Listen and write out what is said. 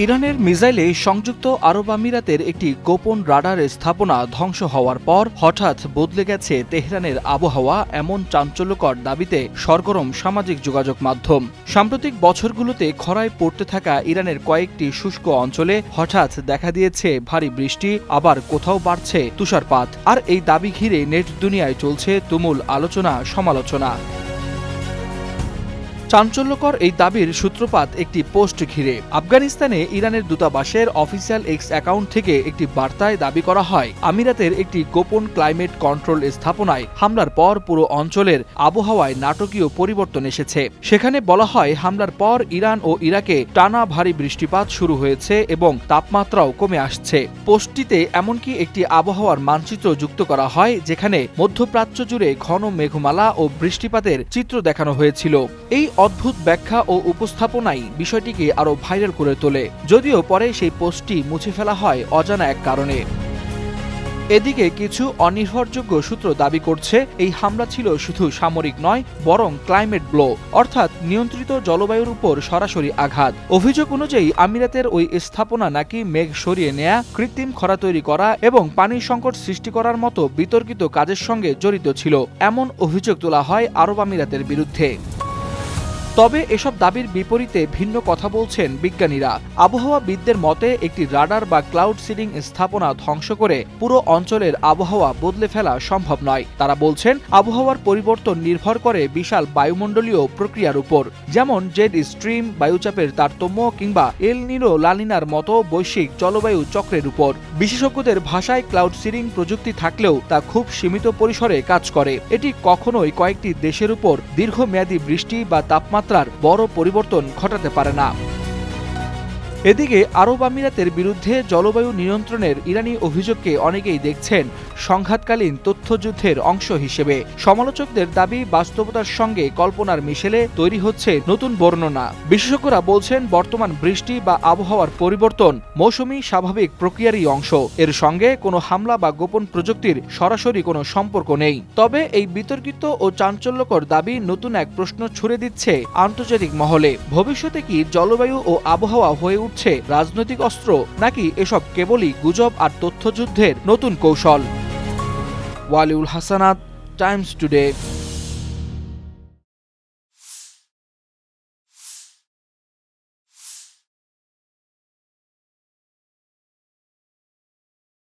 ইরানের মিসাইলে সংযুক্ত আরব আমিরাতের একটি গোপন রাডার স্থাপনা ধ্বংস হওয়ার পর হঠাৎ বদলে গেছে তেহরানের আবহাওয়া, এমন চাঞ্চল্যকর দাবিতে সরগরম সামাজিক যোগাযোগ মাধ্যম। সাম্প্রতিক বছরগুলোতে খরায় পড়তে থাকা ইরানের কয়েকটি শুষ্ক অঞ্চলে হঠাৎ দেখা দিয়েছে ভারী বৃষ্টি, আবার কোথাও বাড়ছে তুষারপাত। আর এই দাবি ঘিরে নেট দুনিয়ায় চলছে তুমুল আলোচনা সমালোচনা। চাঞ্চল্যকর এই দাবির সূত্রপাত একটি পোস্ট ঘিরে। আফগানিস্তানে ইরানের দূতাবাসের অফিসিয়াল এক্স অ্যাকাউন্ট থেকে একটি বার্তায় দাবি করা হয়, আমিরাতের একটি গোপন ক্লাইমেট কন্ট্রোল স্থাপনায় হামলার পর পুরো অঞ্চলের আবহাওয়ায় নাটকীয় পরিবর্তন এসেছে। সেখানে বলা হয়, হামলার পর ইরান ও ইরাকে টানা ভারী বৃষ্টিপাত শুরু হয়েছে এবং তাপমাত্রাও কমে আসছে। পোস্টটিতে এমনকি একটি আবহাওয়ার মানচিত্র যুক্ত করা হয়, যেখানে মধ্যপ্রাচ্য জুড়ে ঘন মেঘমালা ও বৃষ্টিপাতের চিত্র দেখানো হয়েছিল। এই অদ্ভুত ব্যাখ্যা ও উপস্থাপনাই বিষয়টিকে আরও ভাইরাল করে তোলে, যদিও পরে সেই পোস্টটি মুছে ফেলা হয় অজানা এক কারণে। এদিকে কিছু অনির্ভরযোগ্য সূত্র দাবি করছে, এই হামলা ছিল শুধু সামরিক নয়, বরং ক্লাইমেট ব্লো, অর্থাৎ নিয়ন্ত্রিত জলবায়ুর উপর সরাসরি আঘাত। অভিযোগ অনুযায়ী আমিরাতের ওই স্থাপনা নাকি মেঘ সরিয়ে নেয়া, কৃত্রিম খরা তৈরি করা এবং পানির সংকট সৃষ্টি করার মতো বিতর্কিত কাজের সঙ্গে জড়িত ছিল, এমন অভিযোগ তোলা হয় আরব আমিরাতের বিরুদ্ধে। তবে এসব দাবির বিপরীতে ভিন্ন কথা বলছেন বিজ্ঞানীরা। আবহাওয়াবিদদের মতে, একটি রাডার বা ক্লাউড সিডিং স্থাপনা ধ্বংস করে পুরো অঞ্চলের আবহাওয়া বদলে ফেলা সম্ভব নয়। তারা বলছেন, আবহাওয়ার পরিবর্তন নির্ভর করে বিশাল বায়ুমণ্ডলীয় প্রক্রিয়ার উপর, যেমন জেড স্ট্রিম, বায়ুচাপের তারতম্য কিংবা এল নিনো লানিনার মতো বৈশ্বিক জলবায়ু চক্রের উপর। বিশেষজ্ঞদের ভাষায় ক্লাউড সিডিং প্রযুক্তি থাকলেও তা খুব সীমিত পরিসরে কাজ করে। এটি কখনোই কয়েকটি দেশের উপর দীর্ঘমেয়াদী বৃষ্টি বা তাপমাত্রার বড় পরিবর্তন ঘটাতে পারে না। এদিকে আরব আমিরাতের বিরুদ্ধে জলবায়ু নিয়ন্ত্রণের ইরানি অভিযোগকে অনেকেই দেখছেন সংঘাতকালীন তথ্যযুদ্ধের অংশ হিসেবে। সমালোচকদের দাবি, বাস্তবতার সঙ্গে কল্পনার মিশেলে তৈরি হচ্ছে নতুন বর্ণনা। বিশেষজ্ঞরা বলছেন, বর্তমান বৃষ্টি বা আবহাওয়ার পরিবর্তন মৌসুমী স্বাভাবিক প্রক্রিয়ারই অংশ। এর সঙ্গে কোনো হামলা বা গোপন প্রযুক্তির সরাসরি কোনো সম্পর্ক নেই। তবে এই বিতর্কিত ও চাঞ্চল্যকর দাবি নতুন এক প্রশ্ন ছুড়ে দিচ্ছে আন্তর্জাতিক মহলে। ভবিষ্যতে কি জলবায়ু ও আবহাওয়া হয়ে উঠছে রাজনৈতিক অস্ত্র, নাকি এসব কেবলই গুজব আর তথ্যযুদ্ধের নতুন কৌশল? Waliul Hasnat, Times today.